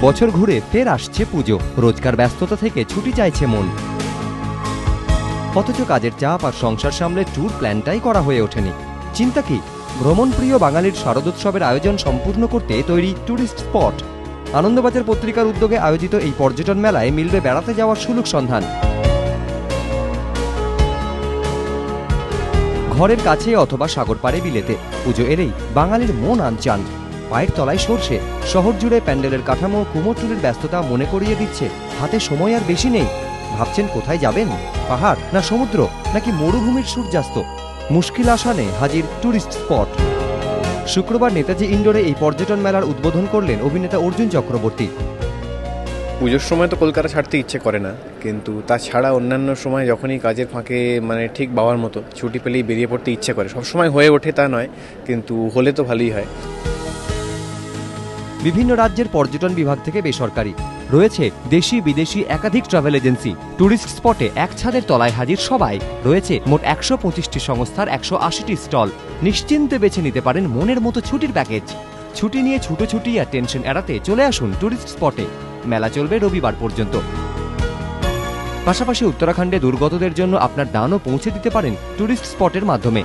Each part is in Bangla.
বছর ঘুরে ফের আসছে পুজো, রোজকার ব্যস্ততা থেকে ছুটি চাইছে মন। অথচ কাজের চাপ আর সংসার সামলে ট্যুর প্ল্যানটাই করা হয়ে ওঠেনি। চিন্তা কি, ভ্রমণপ্রিয় বাঙালির শারদোৎসবের আয়োজন সম্পূর্ণ করতে তৈরি ট্যুরিস্ট স্পট। আনন্দবাজার পত্রিকার উদ্যোগে আয়োজিত এই পর্যটন মেলায় মিলবে বেড়াতে যাওয়ার সুলুক সন্ধান। ঘরের কাছে অথবা সাগর পাড়ে বিলেতে পুজো এলেই বাঙালির মন আনচান। পায়ের তলায় সরষে, শহর জুড়ে প্যান্ডেলের কাঠামো, কুমোরটুলির ব্যস্ততা মনে করিয়ে দিচ্ছে হাতে সময় আর বেশি নেই। ভাবছেন কোথায় যাবেন? পাহাড় না সমুদ্র, নাকি মরুভূমির সূর্যাস্ত? মুশকিল আসানে হাজির ট্যুরিস্ট স্পট। শুক্রবার নেতাজি ইন্ডোরে এই পর্যটন মেলার উদ্বোধন করলেন অভিনেতা অর্জুন চক্রবর্তী। পুজোর সময় তো কলকাতা ছাড়তে ইচ্ছে করে না, কিন্তু তাছাড়া অন্যান্য সময় যখনই কাজের ফাঁকে ঠিক বাবার মতো ছুটি পেলেই বেরিয়ে পড়তে ইচ্ছে করে। সবসময় হয়ে ওঠে তা নয়, কিন্তু হলে তো ভালোই হয়। বিভিন্ন রাজ্যের পর্যটন বিভাগ থেকে বেসরকারি রয়েছে দেশি বিদেশি একাধিক ট্রাভেল এজেন্সি। ট্যুরিস্ট স্পটে এক ছাদের তলায় হাজির সবাই। রয়েছে মোট ১২৫টি সংস্থার ১৮০টি স্টল। নিশ্চিন্তে বেছে নিতে পারেন মনের মতো ছুটির প্যাকেজ। ছুটি নিয়ে ছুটোছুটি আর টেনশন এড়াতে চলে আসুন ট্যুরিস্ট স্পটে। মেলা চলবে রবিবার পর্যন্ত। পাশাপাশি উত্তরাখণ্ডে দুর্গতদের জন্য আপনার দানও পৌঁছে দিতে পারেন ট্যুরিস্ট স্পটের মাধ্যমে।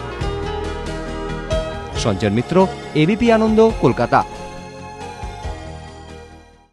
সঞ্জন মিত্র, এবিপি আনন্দ, কলকাতা।